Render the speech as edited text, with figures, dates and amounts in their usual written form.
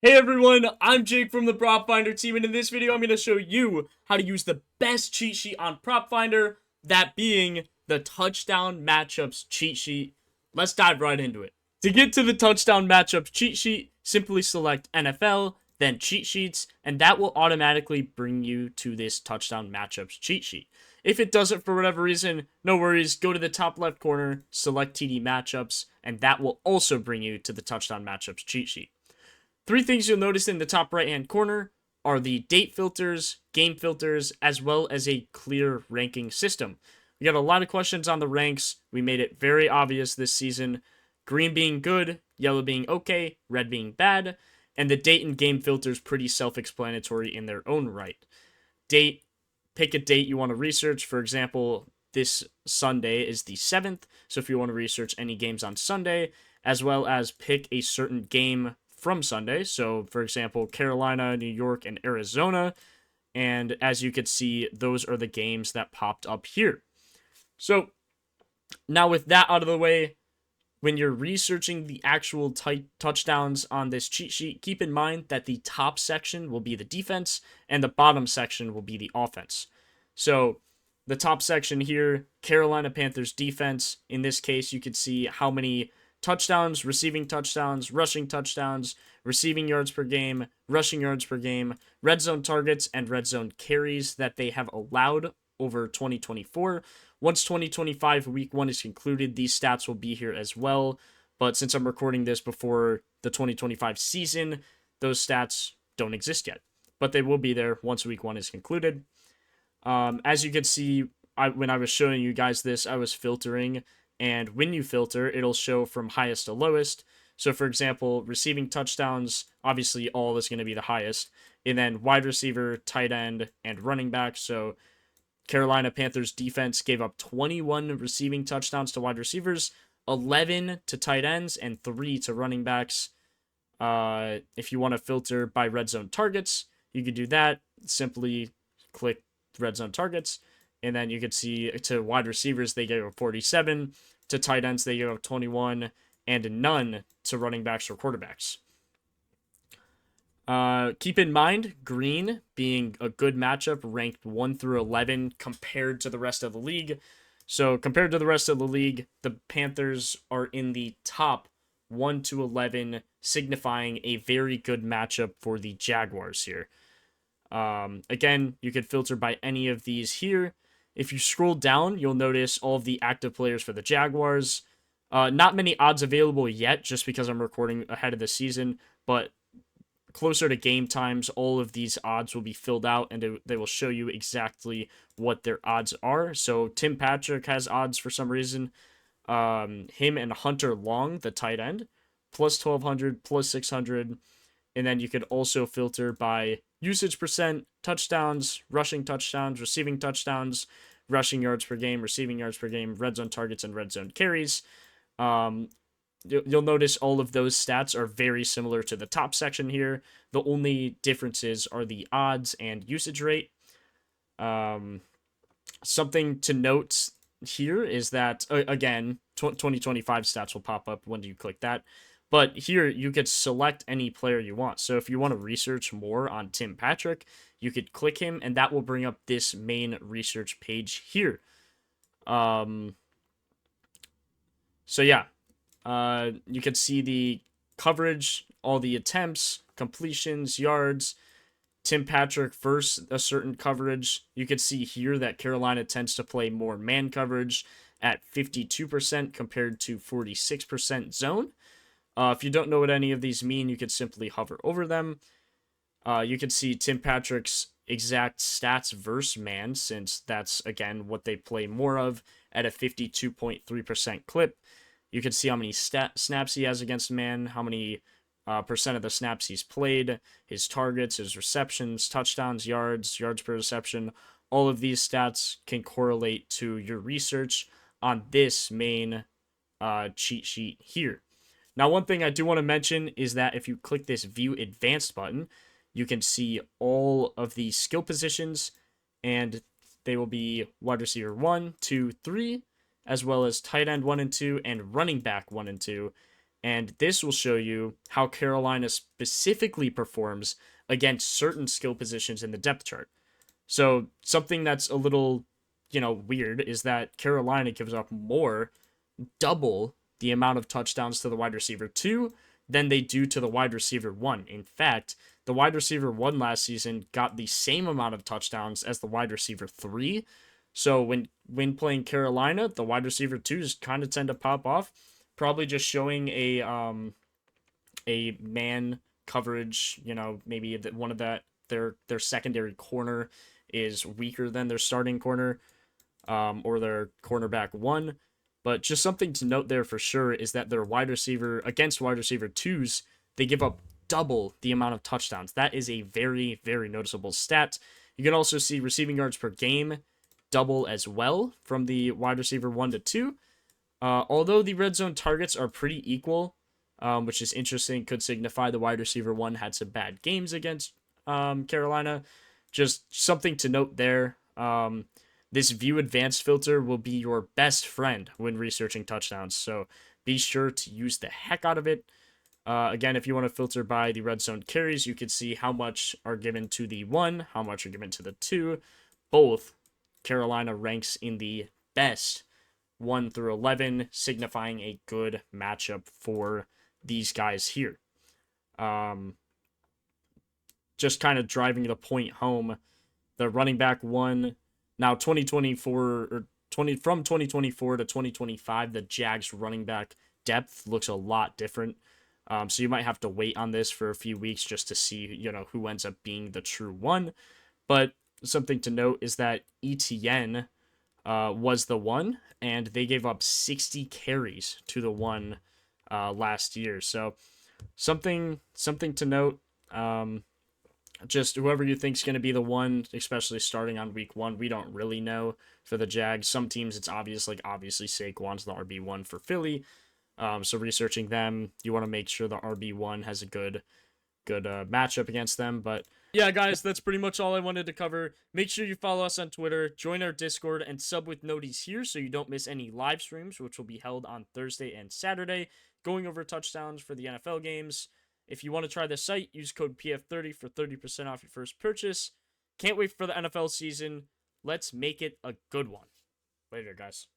Hey everyone, I'm Jake from the Propfinder team, and in this video I'm going to show you how to use the best cheat sheet on Propfinder, that being the touchdown matchups cheat sheet. Let's dive right into it. To get to the touchdown matchups cheat sheet, simply select NFL, then cheat sheets, and that will automatically bring you to this touchdown matchups cheat sheet. If it doesn't for whatever reason, no worries, go to the top left corner, select TD matchups, and that will also bring you to the touchdown matchups cheat sheet. Three things you'll notice in the top right hand corner are the date filters, game filters, as well as a clear ranking system. We got a lot of questions on the ranks. We made it very obvious this season. Green being good, yellow being okay, red being bad, and the date and game filters pretty self-explanatory in their own right. Date, pick a date you want to research. For example, this Sunday is the 7th, so if you want to research any games on Sunday, as well as pick a certain game from Sunday. So, for example, Carolina, New York, and Arizona. And as you can see, those are the games that popped up here. So, now with that out of the way, when you're researching the actual touchdowns on this cheat sheet, keep in mind that the top section will be the defense and the bottom section will be the offense. So, the top section here, Carolina Panthers defense. In this case, you can see how many touchdowns, receiving touchdowns, rushing touchdowns, receiving yards per game, rushing yards per game, red zone targets, and red zone carries that they have allowed over 2024. Once 2025 week 1 is concluded, these stats will be here as well. But since I'm recording this before the 2025 season, those stats don't exist yet. But they will be there once week 1 is concluded. As you can see, when I was showing you guys this, I was filtering, and when you filter, it'll show from highest to lowest. So, for example, receiving touchdowns, obviously all is going to be the highest, and then wide receiver, tight end, and running back. So, Carolina Panthers defense gave up 21 receiving touchdowns to wide receivers, 11 to tight ends, and 3 to running backs. If you want to filter by red zone targets, you could do that. Simply click red zone targets, and then you can see to wide receivers they gave up 47, to tight ends they gave up 21, and none to running backs or quarterbacks. Keep in mind, green being a good matchup, ranked 1 through 11 compared to the rest of the league. So compared to the rest of the league, the Panthers are in the top 1 to 11, signifying a very good matchup for the Jaguars here. Again, you could filter by any of these here. If you scroll down, you'll notice all of the active players for the Jaguars. Not many odds available yet, just because I'm recording ahead of the season, but closer to game times, all of these odds will be filled out, and they will show you exactly what their odds are. So Tim Patrick has odds for some reason. Him and Hunter Long, the tight end, plus 1,200, plus 600. And then you could also filter by usage percent, touchdowns, rushing touchdowns, receiving touchdowns, rushing yards per game, receiving yards per game, red zone targets, and red zone carries. You'll notice all of those stats are very similar to the top section here. The only differences are the odds and usage rate. Something to note here is that, again, 2025 stats will pop up when you click that. But here, you could select any player you want. So if you want to research more on Tim Patrick, you could click him, and that will bring up this main research page here. So yeah, you can see the coverage, all the attempts, completions, yards. Tim Patrick versus a certain coverage. You can see here that Carolina tends to play more man coverage at 52% compared to 46% zone. If you don't know what any of these mean, you could simply hover over them. You can see Tim Patrick's exact stats versus man, since that's, again, what they play more of at a 52.3% clip. You can see how many snaps he has against man, how many percent of the snaps he's played, his targets, his receptions, touchdowns, yards per reception. All of these stats can correlate to your research on this main cheat sheet here. Now, one thing I do want to mention is that if you click this View Advanced button, you can see all of the skill positions, and they will be wide receiver 1, 2, 3, as well as tight end 1 and 2, and running back 1 and 2. And this will show you how Carolina specifically performs against certain skill positions in the depth chart. So something that's a little, weird is that Carolina gives up double the amount of touchdowns to the wide receiver 2 than they do to the wide receiver 1. In fact, the wide receiver 1 last season got the same amount of touchdowns as the wide receiver 3. So when playing Carolina, the wide receiver 2s kind of tend to pop off, probably just showing a man coverage, maybe one of their secondary corner is weaker than their starting corner, or their cornerback 1. But just something to note there for sure is that their wide receiver, against wide receiver 2s, they give up double the amount of touchdowns. That is a very, very noticeable stat. You can also see receiving yards per game double as well from the wide receiver 1 to 2. Although the red zone targets are pretty equal, which is interesting, could signify the wide receiver 1 had some bad games against Carolina. Just something to note there. This view advanced filter will be your best friend when researching touchdowns, so be sure to use the heck out of it. Again, if you want to filter by the red zone carries, you can see how much are given to the 1, how much are given to the 2. Both Carolina ranks in the best 1 through 11, signifying a good matchup for these guys here. Just kind of driving the point home, the running back 1, now 2024 from 2024 to 2025, the Jags running back depth looks a lot different. So you might have to wait on this for a few weeks just to see, who ends up being the true 1. But something to note is that ETN was the 1, and they gave up 60 carries to the 1 last year. So something to note. Just whoever you think is going to be the 1, especially starting on week 1, we don't really know for the Jags. Some teams, it's obviously Saquon's the RB1 for Philly. So researching them, you want to make sure the RB1 has a good matchup against them. But yeah, guys, that's pretty much all I wanted to cover. Make sure you follow us on Twitter, join our Discord, and sub with noties here so you don't miss any live streams, which will be held on Thursday and Saturday, going over touchdowns for the NFL games. If you want to try the site, use code PF30 for 30% off your first purchase. Can't wait for the NFL season. Let's make it a good one. Later, guys.